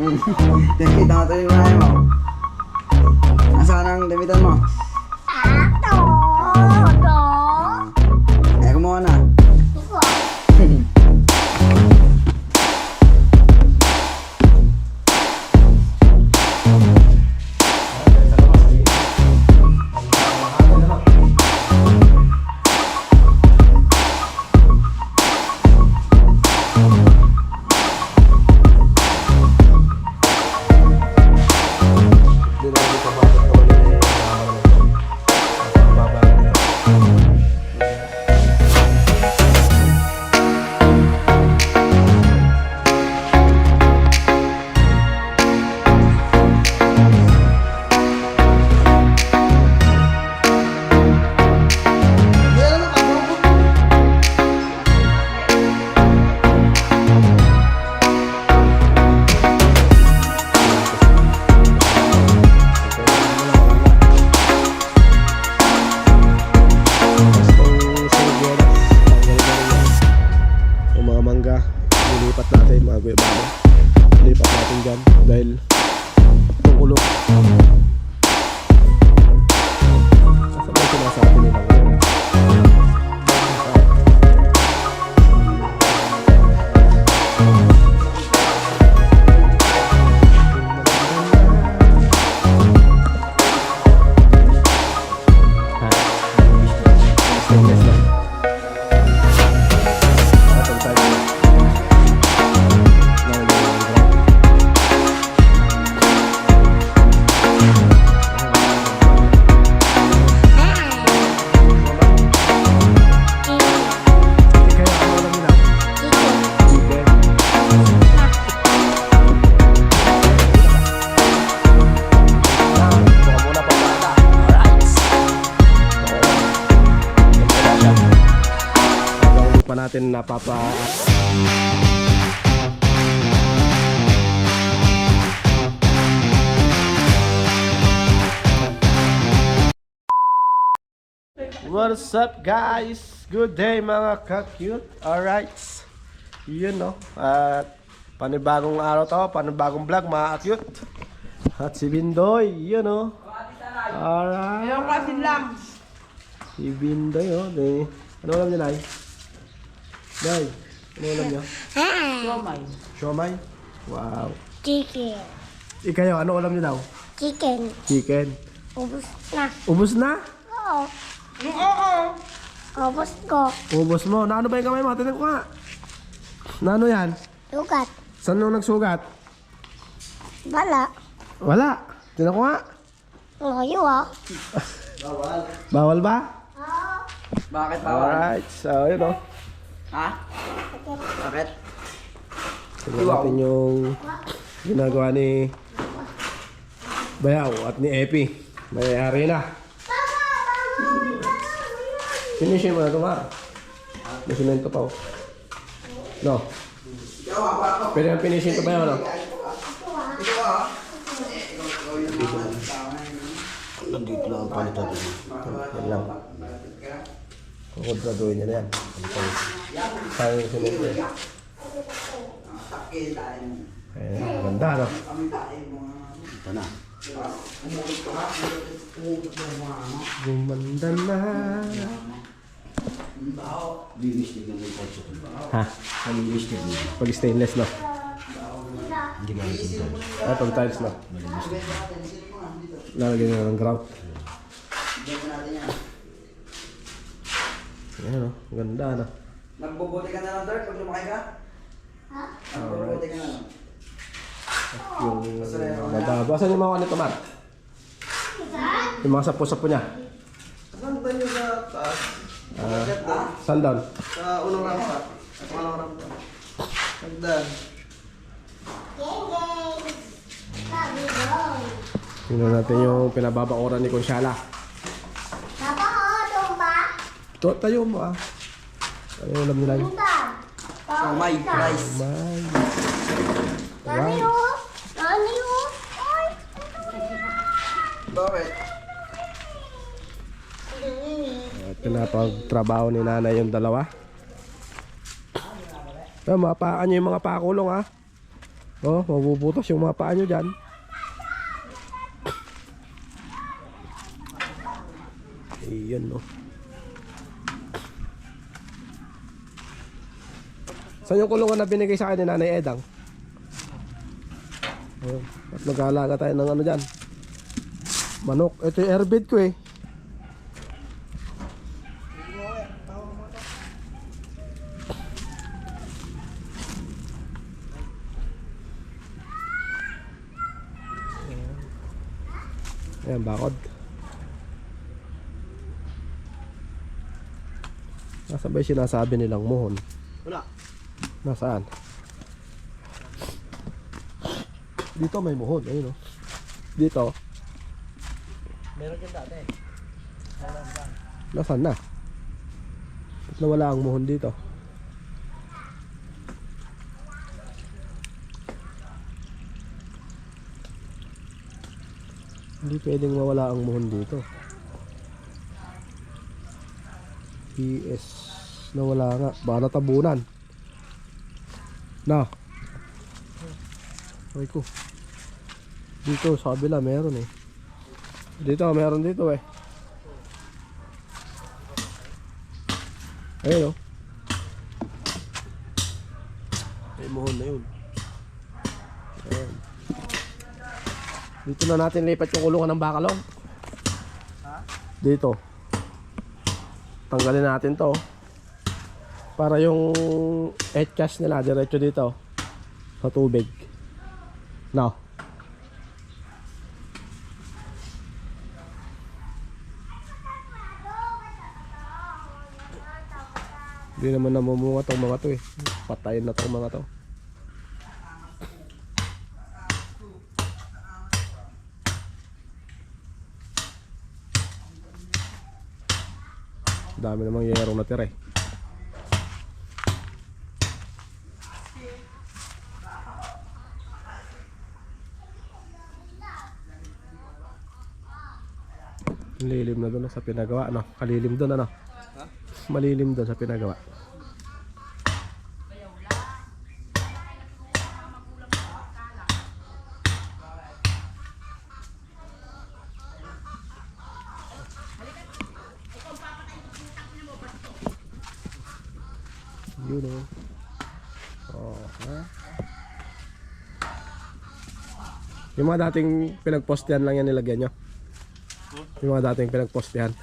Nakita ko ito yung nanay mo. Nasaan ang damitan mo? Ato! Kumuha na. Lilipat natin mga guebano. Lipat natin dyan dahil tungkulo. Saan ba sinasabi nila ngayon? Natin napapa What's up guys? Good day mga ka-cute. Alright, yun no. At panibagong araw to, panibagong vlog mga ka-cute. At si Bindoy, yun no. Alright, ayaw kasi lang si Bindoy oh. Ano alam niya Nay? Nay, ano alam niyo? Siomay. Siomay? Wow. Chicken. Ikayo, ano alam niyo daw? Chicken. Chicken. Ubus na. Ubus na? Oo. Oo. Ubus ko. Ubus mo. Naano ba yung kamay mo? Tinan ko nga. Naano yan? Sugat. Saan nung nagsugat? Bala. Wala. Tinan ko nga. Ngayo ah. Bawal. Bawal ba? Bakit bawal? Alright. So, yun o. Ha? Bakit? Tignan natin yung ginagawa ni Bayaw at ni Epi. May harina. Finishin mo na ito nga. May simento pa o. No? Pwede kang finishin ito Bayaw no? Nandito lang ang palitan dito. Yan lang. Kukontraduhin niya na yan. Sayang yung simento eh. Ayan, ganda no? Ito na. Gumanda na. Linistig ng may pulso. Ha? Linistig mo. Pag stainless no? Hindi ba ito tiles? Ah, pag tiles no? Lalagyan nyo ng grout. Ayan no? Ganda no? Nagbubuti ka na lang, Dirk, pag lumaki ka? Ha? Nagbubuti ka na lang. Yung madaba. Saan yung mga ano ito, Mar? Yung mga sapo-sapo niya. Saan ba nyo sa taas? Saan doon? Sa unang rampa. Sa pangalawang rampa. Hagdan. Tingnan natin yung pinababaoran ni Consyala. Papa, tumba. Tayo mo ah. Ano yung alam nila yun? May rice. May. Nani o? Nani o? Ay! Bakit? At pinapagtrabaho ni nanay yung dalawa. Mapakaan nyo yung mga pakulong ha. Oh, mabubutas yung mga paa nyo dyan. Ayan, no. Saan yung kulungan na binigay sa akin ni Nanay Edang? Ayun. At nag-aalaga tayo ng ano dyan. Manok. Ito yung airbed ko eh. Ayan, bakod. Nasaan ba yung sinasabi nilang muhon? Wala. Nasaan? Dito may muhon, ayun o. Dito. Meron dyan dati. Nasaan na? Ba't nawala ang muhon dito? Hindi pwedeng mawala ang muhon dito. PS. Nawala nga. Baka natabunan. Na. Ay ko. Dito sa kabila meron eh. Dito meron dito eh. Ayun oh. May muhon na yun. Ayan. Dito na natin lipat yung kulungan ng bakalong. Dito. Tanggalin natin to. Para yung etchas nila diretso dito sa tubig. No. Hindi naman namumunga tong mga to eh. Patayin na tong mga to. Dami namang yerong natira eh. Lilim na doon sa pinagawa, no? Kalilim doon, ano? Malilim doon sa pinagawa. Yun o. Oh, ha? Yung mga dating pinagpostihan lang yan nilagyan nyo. Yung mga dating pinagpostihan.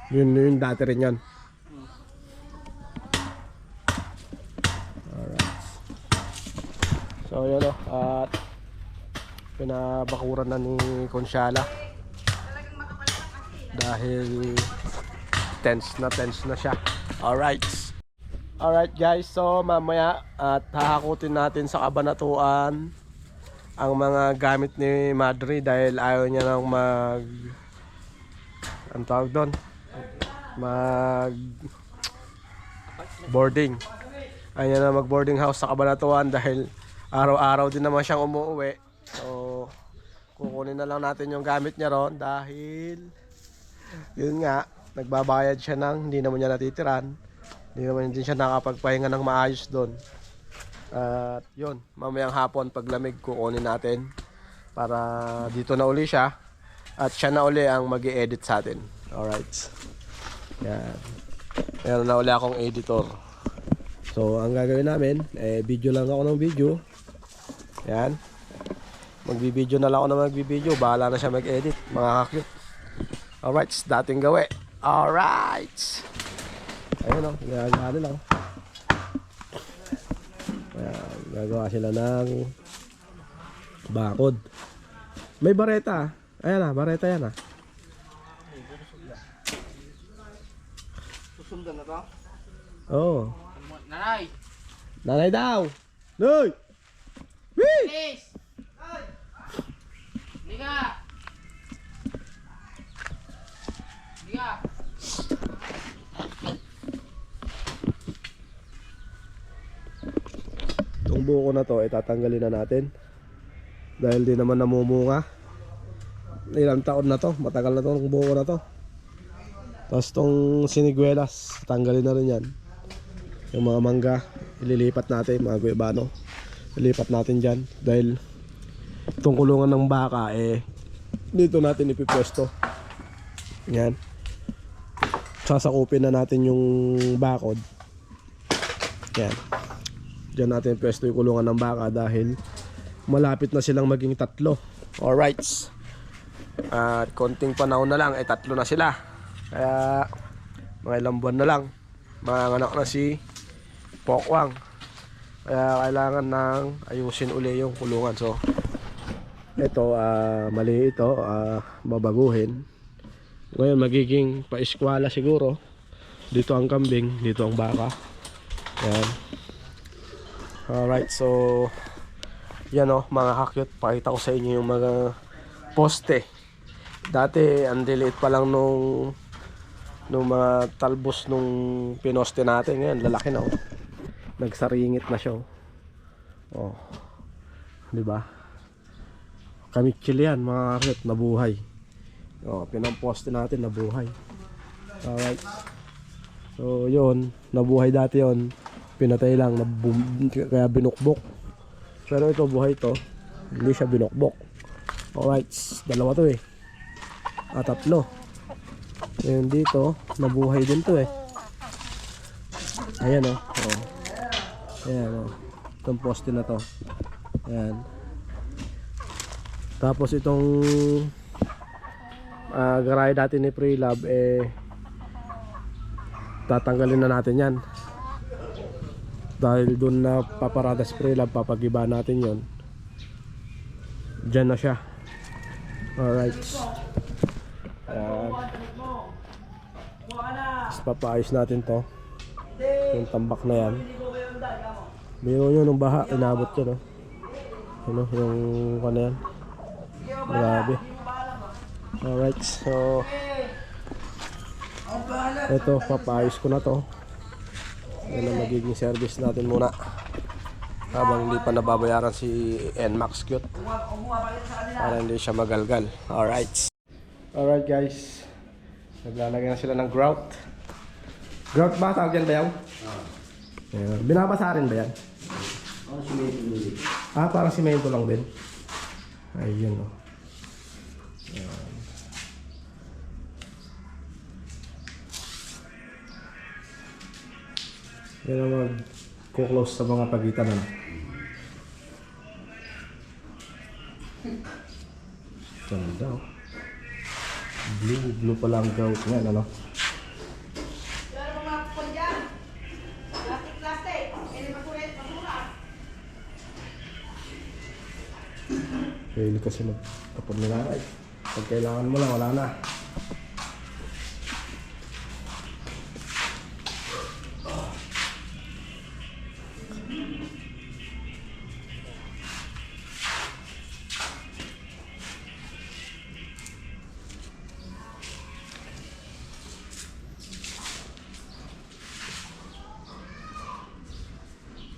Yun dati rin yan. Alright. So yun o. At pinabakuran na ni Consiala. Dahil tense na siya. Alright. Alright guys, so mamaya at hahakutin natin sa kabanatuan ang mga gamit ni Madre dahil ayaw niya nang ang tawag doon, boarding. Ayaw niya na mag boarding house sa Kabanatuan dahil araw-araw din naman siyang umuwi. So kukunin na lang natin yung gamit niya ron dahil yun nga, nagbabayad siya ng hindi naman niya natitiran. Hindi naman din siya nakapagpahinga ng maayos doon. At yun, mamayang hapon paglamig kukunin natin para dito na uli siya at siya na uli ang mag-i-edit sa atin. Alright. Yan. Meron na uli akong editor. So ang gagawin namin, video lang ako ng video. Yan. Magbibideo na lang ako na magbibideo. Bahala na siya mag-edit, mga kakute. Alright, dating gawi. Alright. Ayun o, gagawin lang. Ayan, gagawa sila ng bakod. May bareta. Ayan na, bareta yan. Susundan na to? Oo. Nanay! Nanay daw! Nay! Wee! Please! Liga! Liga! Itong buko na to, itatanggalin na natin. Dahil di naman namumunga. Ilang taon na to, matagal na itong buko na to. Tapos itong siniguelas, tanggalin na rin yan. Yung mga mangga, ililipat natin, mga guebano. Ilipat natin dyan dahil itong kulungan ng baka dito natin ipipwesto. Yan. Sasakupin na natin yung bakod. Yan. Diyan natin ipwesto yung kulungan ng baka dahil malapit na silang maging 3. Alright. At konting panahon na lang, 3 na sila. Kaya mga ilang buwan na lang, manganak na si Pokwang. Kaya kailangan nang ayusin uli yung kulungan. So ito, mali ito, babaguhin. Ngayon magiging pa-eskwala siguro. Dito ang kambing, dito ang baka. Yan. Alright, so yan mga kakyut, pakita ko sa inyo yung mga poste. Dati ang diliit pa lang nung mga talbos nung pinoste natin. Ngayon lalaki na nagsaringit na siya. Oh. 'Di ba? Kamikil yan mga kakyut, nabuhay. Oh, pinamposte natin, nabuhay. Alright. So yun, nabuhay dati yon, pinatay lang, kaya binukbok. Pero ito, buhay to, hindi siya binukbok. Alright, 2 to 3. Ngayon dito, nabuhay din to Ayan Ayan itong poste na to. Ayan. Tapos itong garahe natin ni Pre-Lab, tatanggalin na natin yan dahil dun na paparada si Pre-Lab, papagiba natin yon. Diyan na siya. Alright. Tapos papaayos natin to, yung tambak na yan. Biro nyo nung baha, inabot yun yung yan. Grabe. Alright, so ito, papaayos ko na to. Yan ang magiging service natin muna habang hindi pa nababayaran si NMAX Cute, para hindi siya magalgal. Alright guys, naglalagay na sila ng grout. Grout ba? Tawag yan ba yan? Binabasa rin ba yan? Parang simento lang din. Ayun yan ang mag-close sa mga pagitan Ganda blue pala ang grout nga Pwede kasi magtapon nila pag kailangan mo lang, wala na.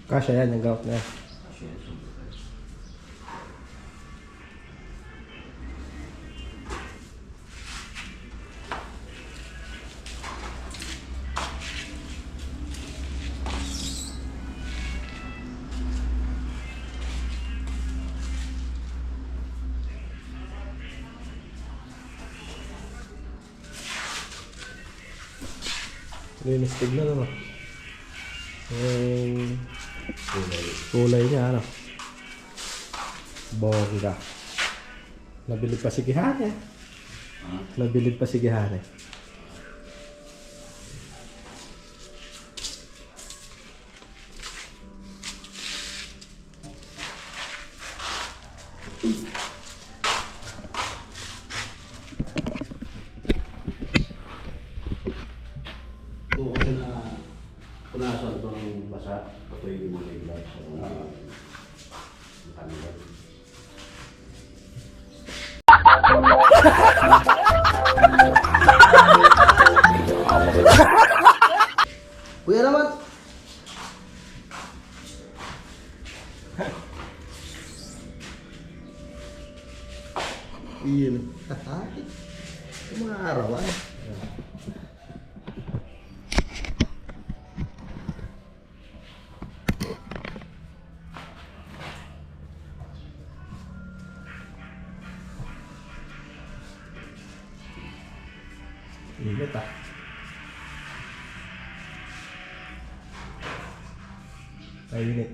Kasya yan yung grout na yan. Linis tignan yung kulay niya bongga. Nabilib pa si Gihane. Kasi na punasan ito ng basa, ito yung mga glass sa kanila. Kuya naman. Iyon. Mga arawan. Mainit.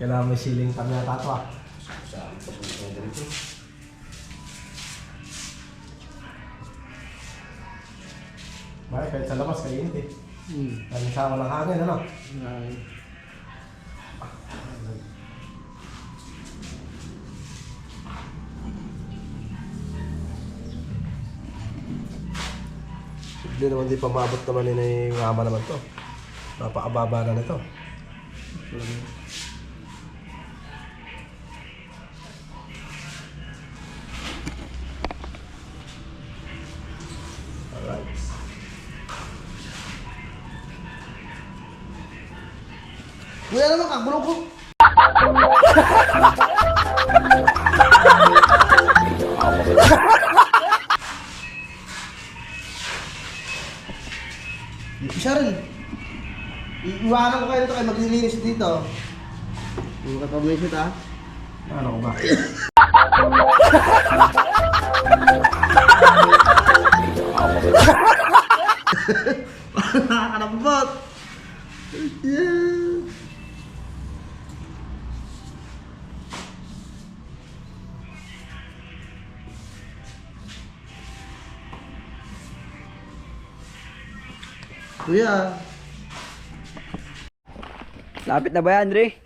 Kailangan may ceiling fan yata ito ah. Saan pa sa mga ganito? Bakit kahit sa labas kainit eh. Dahil sa walang hangin ano? Hindi naman di pamabot naman ni yung ama naman to. Napakababa na nito. Alright. Kuya naman, kagulong ko. Siya rin. Iiwanan ko kayo dito kayo maglilinis dito. Yung kapag-visit ha. Ano ko ba? Nakakalambot. Yeah. Kuya. Lapit na ba yan, Andre?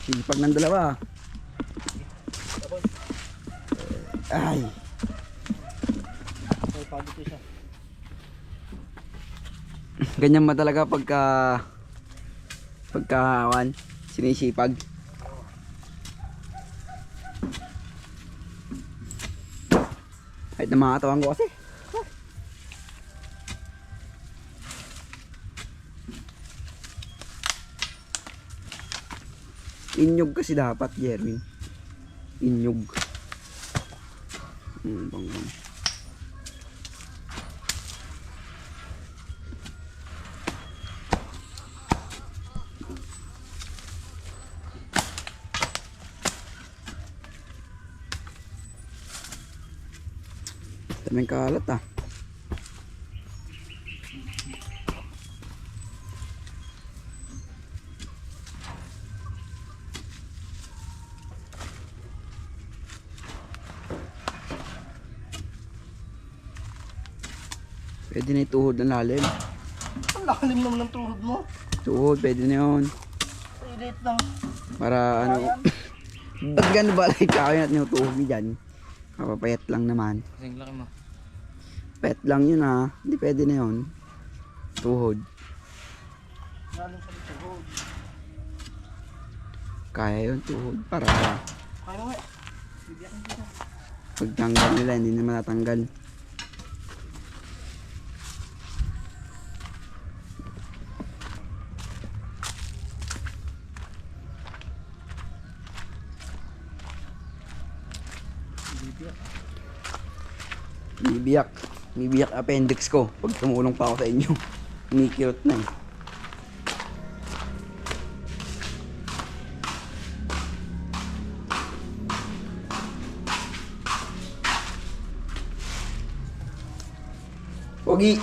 Sipag ng dalawa. Ay. Ganyan ba talaga pagka sinisipag? Kahit na mga katawan ko kasi. Inyog kasi dapat, Jeremy. Inyog. Bang. Daming kalat ah. Pwede na ituhod ng lalim. Ang lalim naman ng tuhod mo. Tuhod, pwede na yun. Pilit lang. Para ano. Ba't gano'n ba like kaya natin yung tuhod niya dyan? Kapapayat lang naman. Kasing laki mo. Pet lang yun ah. Hindi pwede na yun. Tuhod. Lalim sa tuhod. Kaya yun tuhod. Para Kaya mo eh. pagtanggal nila hindi na matatanggal. Bibiyak appendix ko pag tumulong pa ako sa inyo. Unikirot na eh. Pogi.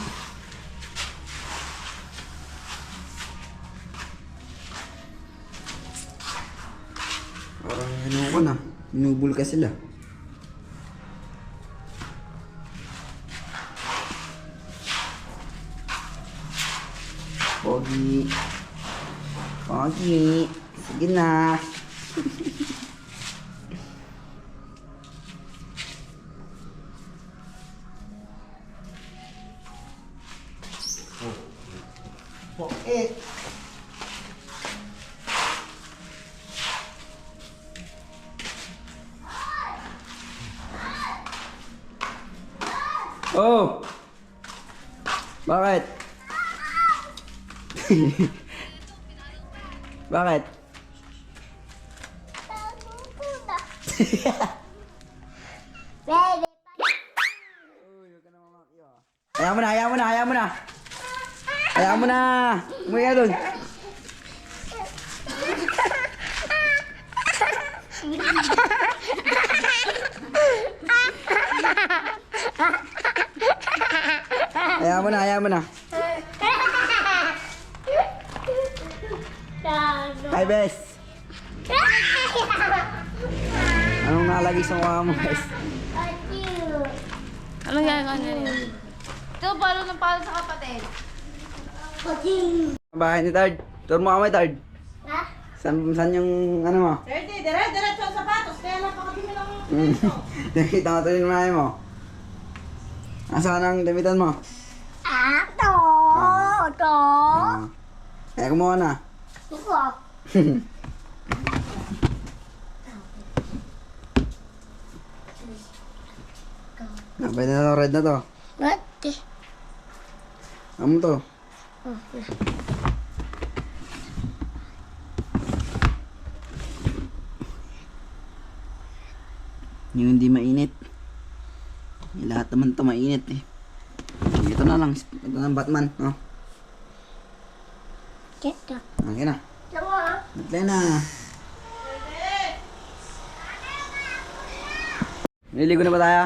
Parang ano ko na, binubul ka sila. Pogi. Pogi. Sige na. Eh. Oh! Bakit? Bakit? Baby. Hayaan mo na, hayaan mo na, hayaan mo na. Hayaan mo na. Umuwi ka dun. Hayaan mo na, hayaan mo na. Hi, Bes. Anong nalagay sa mukha mo, Bes? Anong ginagawa niya yun? Ito, palo ng palo sa kapatid. Bahay ni Tard. Tour mo kami, Tard. Ha? Saan yung ano mo? Diretso ang sapatos, kaya napakadumi lang. Nakita ko ito yung mga mo. Nasaan ang damitan mo? Ito. Ito. Kaya kumuha na. Ito. Pwede na to, red na to. Mati. Amo to. Yung hindi mainit. Yung lahat naman to mainit eh. Ito na lang. Ito na Batman. Oh. Ito. Okay na. Tama. Batlay na. Naliligo na ba tayo?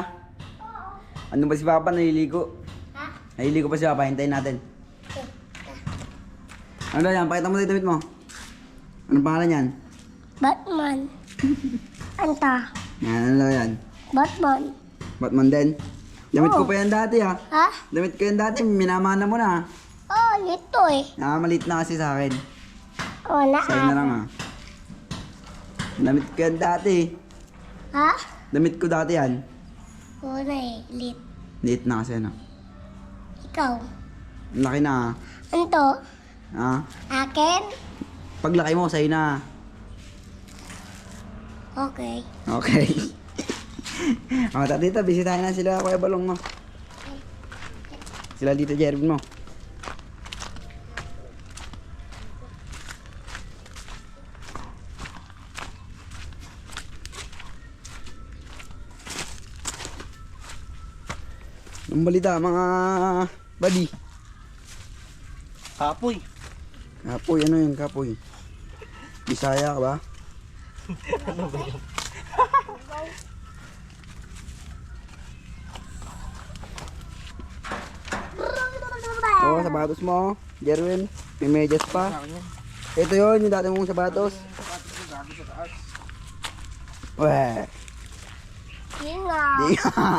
Ano ba si Papa? Naliligo. Ha? Naliligo pa si Papa. Hintayin natin. Ano daw yan? Pakita mo tayo damit mo. Anong pangalan yan? Batman. Anta. Yan, ano daw yan? Batman. Batman din. Damit ko Oo. pa yan dati ha. Ha? Damit ko yan dati. Minamana mo na. Oh, ito eh. Nakamalit na kasi sa akin. Oh, Sa'yo na lang ha. Damit ko yan dati. Ha? Damit ko dati yan. Oh, na eh. Lit. Liit na kasi ano. Ikaw. Ang laki na ha. Anto. Ha? Akin? Paglaki mo, sa'yo na. Okay. Okay. O, dito, bisitahin na sila Kuya Balong mo. Sila dito, Jervin mo. Anong balita, mga buddy? Kapoy. Kapoy, ano yun, kapoy? Bisaya ka ba? Oo, sapatos mo, Jerwin. May medyas pa. Ito yun, yung dati mong sapatos. Weh. Yun nga. Di nga.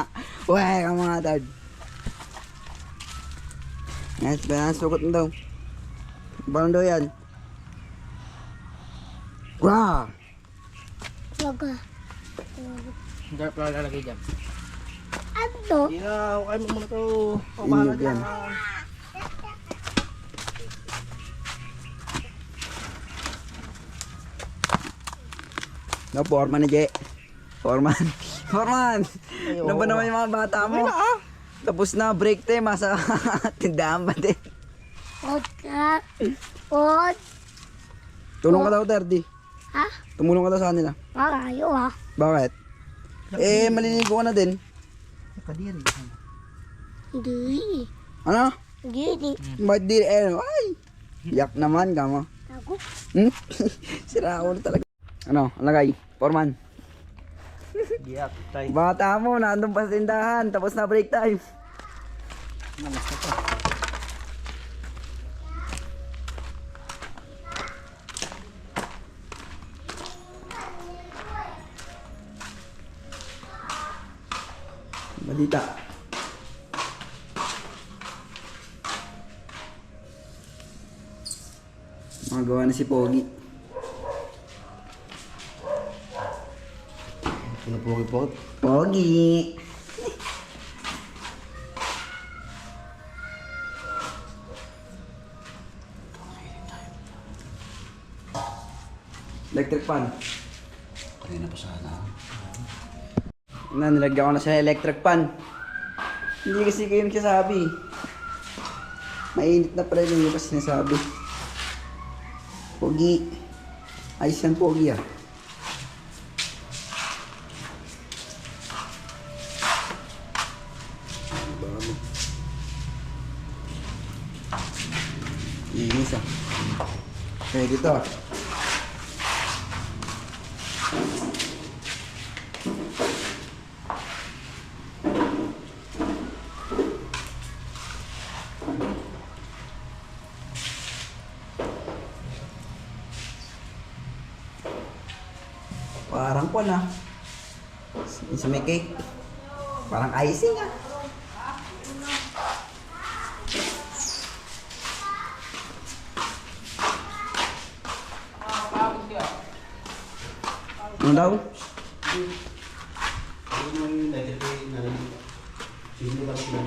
Weh, ka mga tard. Yes, kaya sukat mo daw. Paano daw yan? Wah! Laga. Hindi pa lalagay dyan. Ano? Hindi na, okay mo muna to. Inyog yan. No, Foreman na, Je. Foreman. Foreman! Ano ba naman yung mga bata mo? Tapos na, break time, masa tindahan ba din? Od ka. Od. Tulong ka daw, Terdy. Ha? Tumulong ka daw sa kanila. Marayo ha. Bakit? Eh, maliligo ka na din. Hindi. Ano? Hindi. Ba't di, ay! Yak naman ka mo. Ako. Hmm? Sira ako na talaga. Ano, ang lagay? Foreman. Giyak, tay. Bata mo, nandun pa sa tindahan, tapos na break time. Balita. Magawa na si Pogi. Pinapogi-pogi. Pogi! Electric fan. Kanina pa sana. Nilagyan ko na sa electric fan. Hindi kasi kayo nagsasabi. Mainit na pala yung kasi sinasabi. Pogi. Ayos yan, Pogi ah. Inis ah. Okay, dito. sample ah. Sa may cake. Parang icing ah. Ano daw? Ano yung negative na sino ba sila?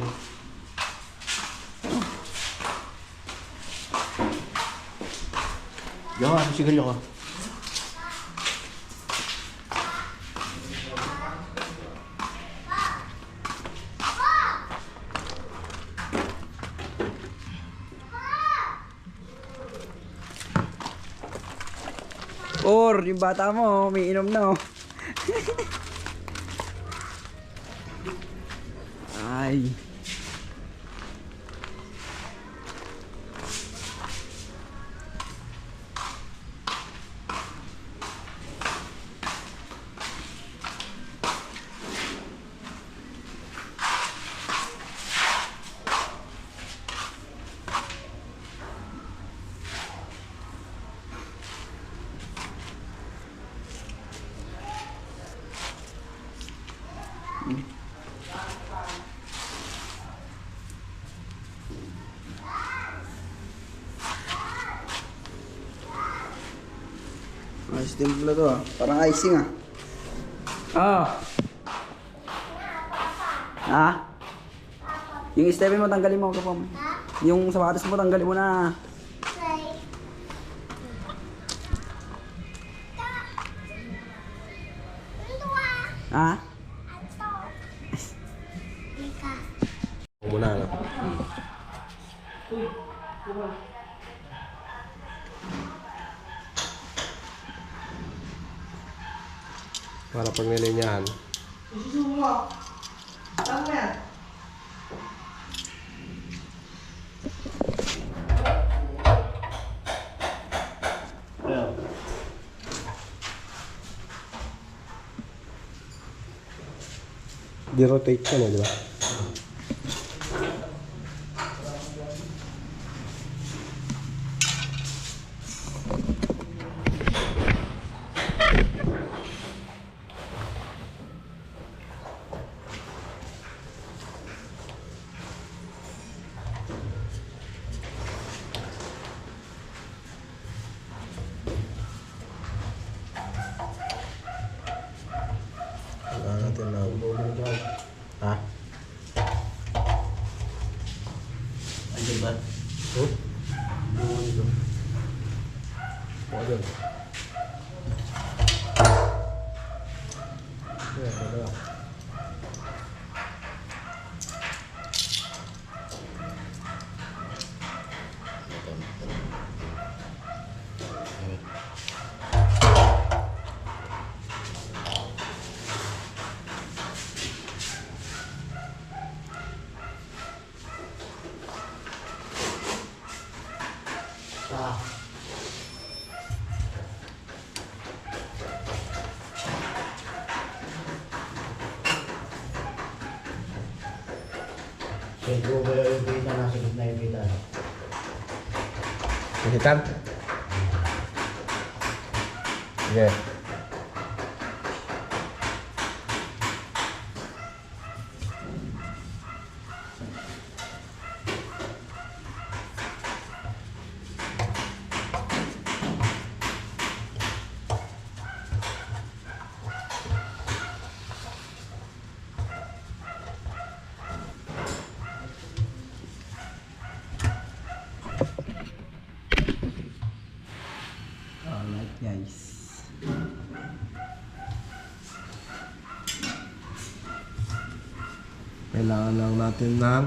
Yo, ano sigarilyo ko? Or, yung bata mo, may inom na oh. Ay. Ayos din pala to ah. Parang icing ah. Ah. Ha? Yung stepin mo tanggalin mo kapam. Yung sapatos mo tanggalin mo na. Ha? Muna na. Para pag nilinyahan. Ayun. Di-rotate ka na, di ba? Wala natin na. Ha? Andyan ba? Oh? Wala dyan. Yeah, wala. Sentro ba yung kita? Nasa gitna yung kita. Mahitan? Sige. Alright guys. Kailangan lang natin ng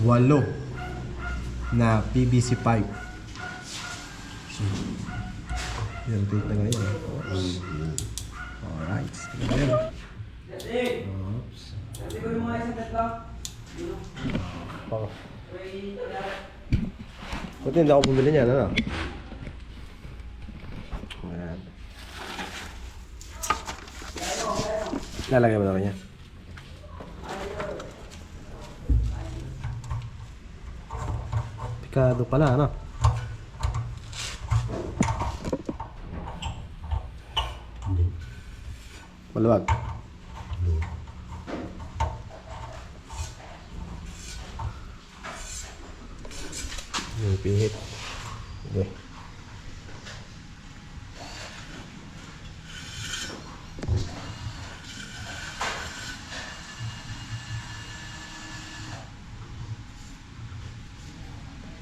8 na PVC pipe. I-rotate na ngayon. Alright. Oops. Baka. Buti hindi ako bumili niyan, ano? Ayan. Lalagay mo na kanya. Pikado pala, ano? Hindi Maluwag. Yung pihit. Okay.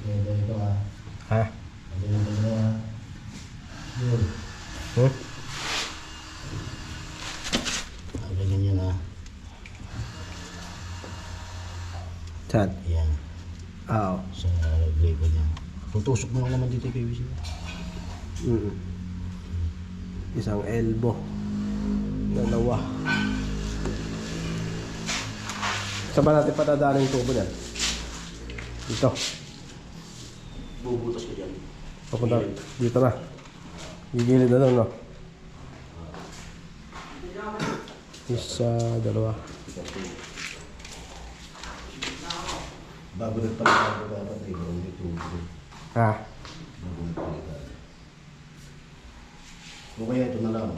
Ito ah. Ha? Ito ah. Yun. Hmm? Ganyan yun ah. Saan? Ayan. Oo. Sa label niya. Kung tusok mo lang naman dito yung PVC. Isang elbow. Dalawa. Saan ba natin patadaan yung tubo niyan? Dito. Bubutas ko dyan. Papunta. Dito na. Gigilid na lang, no? Isa, dalawa. Bago nagpalitan ko dapat eh. Yung tubo. Ha? Bago nagpalitan. O kaya ito na lang.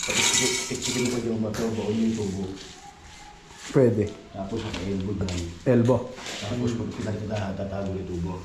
Pag-iksikin ko yung bato, baon yung tubo. Pwede. Tapos sa elbow dyan. Elbow. Tapos pag pinagtatahan, tatago yung tubo.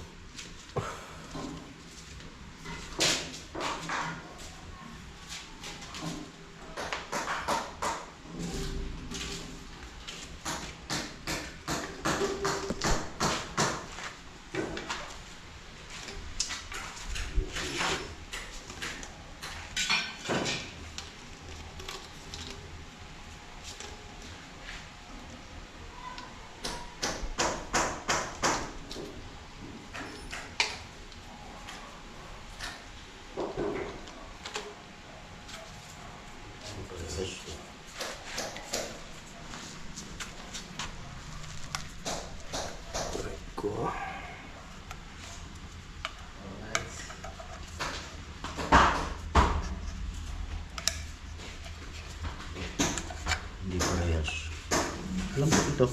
Ko. Hindi parehas. Alam mo ito.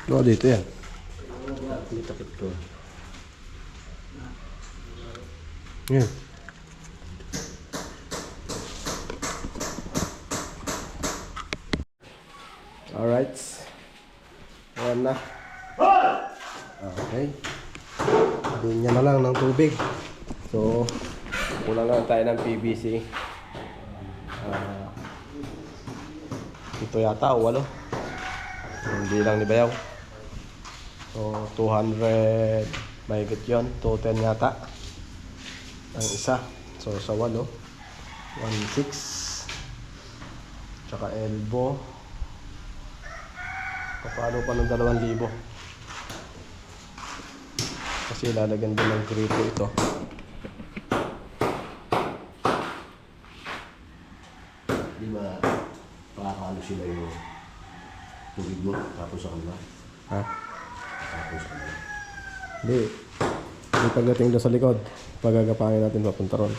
No, dito yan. May takip to. Yan. Alright. Ayan na. Okay. Linya na lang ng tubig. So, kulang lang tayo ng PVC. Ito yata o 8. Hindi lang ni Bayaw. So, 200 mahigit yun. 210 yata. Ang isa. So, sa 8. 1.6. Tsaka elbow. Paano pa ng 2,000? Kasi lalagyan din ng gripo ito. Di ba, pakakalo sila yung tubig mo, tapos sa kanila. Ha? Tapos sa kanila. Hindi. Hindi pagdating doon sa likod. Pagagapangin natin papunta ron.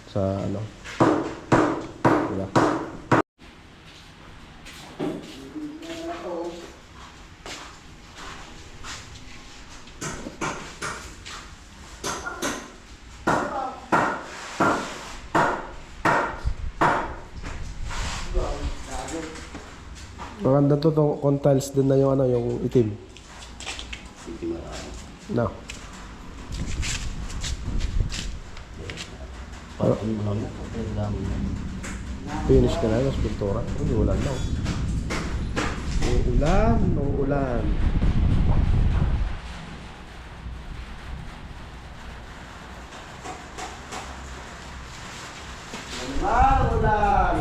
Sa ano. Diba? Maganda to tong tiles din na yung ano, yung itim. Hindi marami. No. Parang ano lang, ang dami na. Finish ka na, mas pintura. Hindi, ulan daw. Uulan, uulan. Ulan!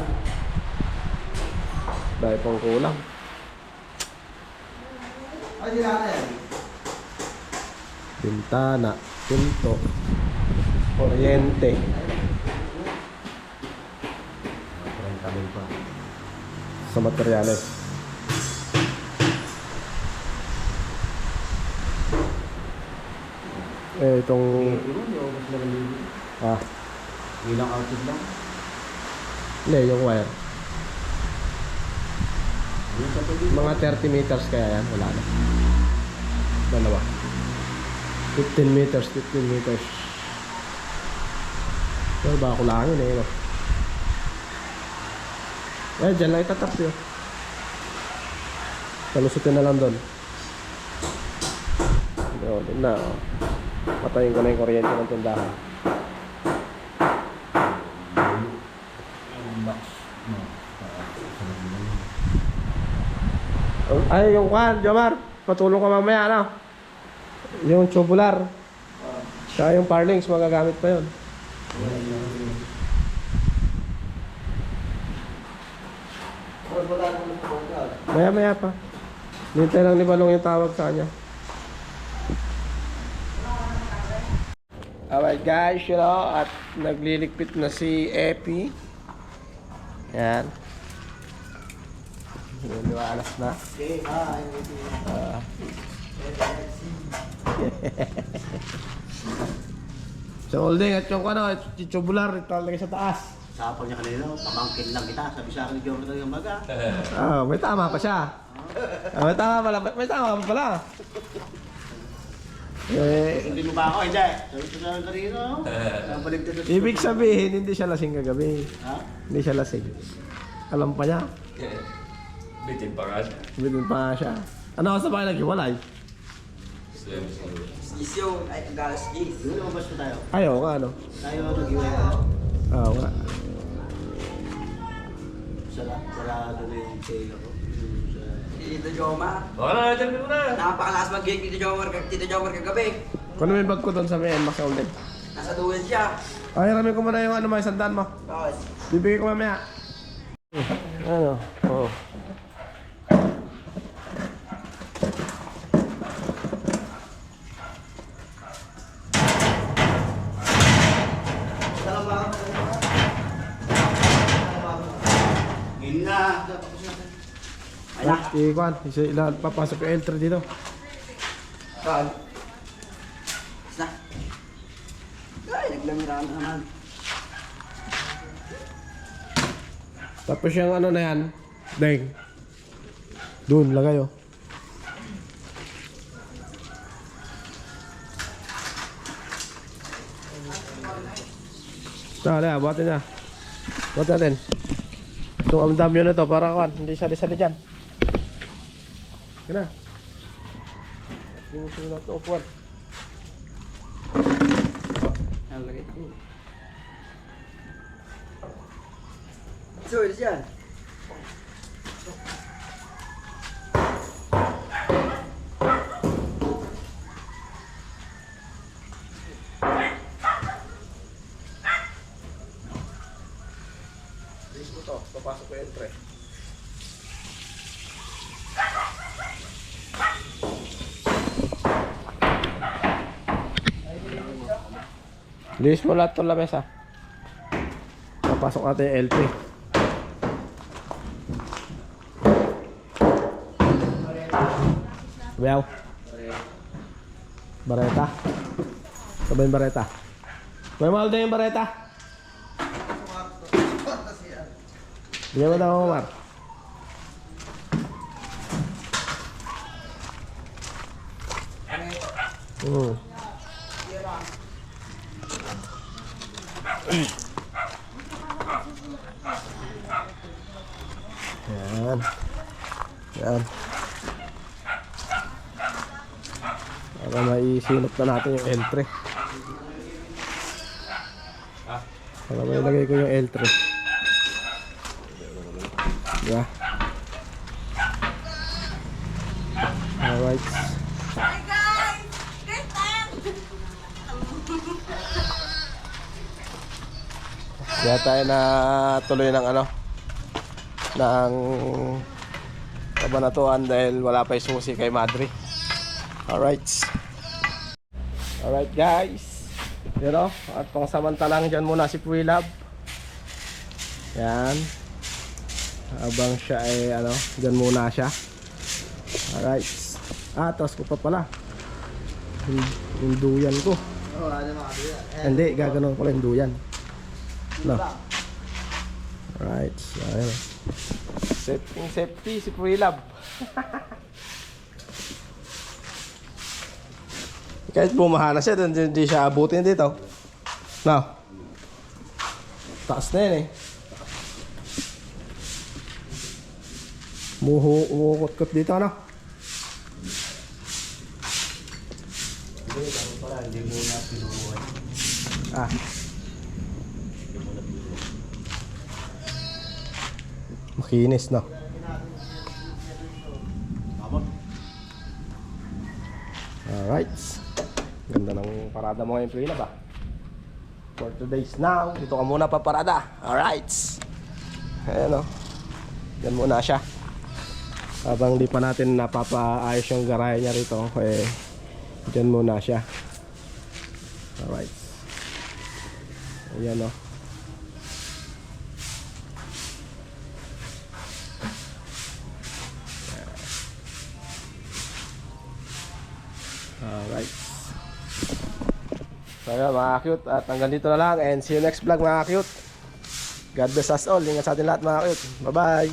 Dahil pang kulang. Ay, di natin. Bintana, pinto, kuryente. Parang kami pa. Sa materyales. Eh, itong... Ah, Ilang outfit lang. hindi, yung wire. Mga 30 meters kaya yan, wala na. Dalawa. 15 meters. Pero baka kulangin eh. No? Eh, dyan lang itatap yun. Kalusutin na lang doon. Doon na. Oh. Patayin ko na yung kuryente ng tindahan. Ay, yung kwan, Jomar. Patulong ka mamaya, ano? Yung tubular. Tsaka yung parlings, magagamit pa yun. Maya pa. Nintay lang ni Balong yung tawag sa kanya. Alright guys, you know, at nagliligpit na si Epi. Yan. Liwalas na. So holding at yung ano, tubular italagay sa taas. Sapang niya kanina, pamangkin lang kita. Sabi sa akin ni John yung maga. May tama pa siya. May tama pala. May tama pa pala. Hindi mo ba ako? Hindi. Sabi ko sa kanina, nabaligtad na. Ibig sabihin, hindi siya lasing kagabi. Ha? Hindi siya lasing. Alam pa niya. Bitin pa nga siya. Bitin pa nga siya. Ano ka sa bahay naghiwalay? Isyo, ay, galas G. Doon lumabas pa tayo. Ayaw nga, ano? Tayo nag-iway na. Oo nga. Sarado na yung tail ako. Tito Jomar. Baka na, dyan mo na. Napakalakas mag-game Tito Jomar kagabi. Kung ano may bag ko doon sa may NMAX holding. Nasa duel siya. Ay, rami ko muna yung ano, may sandaan mo. Bakit? Bibigay ko mamaya. Ano? Oo. Ngayon na. Ay, ikuan. Papasok yung L3 dito. Saan? Na. Ay, naglamira na naman. Tapos yung ano na yan, deng. Doon, lagay oh. Tara, buhatin na. Buhatin natin. Itong amdam yun na to, para kawan. Hindi sali-sali dyan. Yan na. Hindi mo sila ito, upuan. Nalagay. So, ito yan. Papasok ko yung L3. Linis mo lahat itong lamesa. Papasok natin yung L3. Sabayaw. Bareta. Sabay yung bareta. May mahal din yung bareta. Bigyan mo daw, Omar. Yan. Yan. Para maisinop na natin yung L3. Para mailagay ko yung L3. Yeah. Alright. Hi guys! Great time! Kaya tayo na tuloy ng ano ng kabanatuan dahil wala pa yung susi kay Madre. Alright. Alright guys. You know, at pangsamantalang dyan muna si Puilab. Yan. Habang siya ay ano, dyan muna siya. Alright. Tapos ko pa pala yung duyan ko. Hindi, gaganon ko lang yung duyan. No. Alright, so ayun. Safety si Puilab. Kahit bumaha na siya, hindi siya abutin dito. No. Taas na yan eh. Umuukot-kot dito, ano? Ah. Makinis, no? Alright. Ganda ng parada mo ngayon, Prina ba? For today's now, dito ka muna paparada. Alright. Ayan o. Yan muna siya. Habang di pa natin napapaayos yung garahe niya rito, eh, dyan muna siya. Alright. Ayan o. Alright. So yun mga cute, at hanggang dito na lang and see you next vlog mga cute. God bless us all. Ingat sa atin lahat mga cute. Bye bye.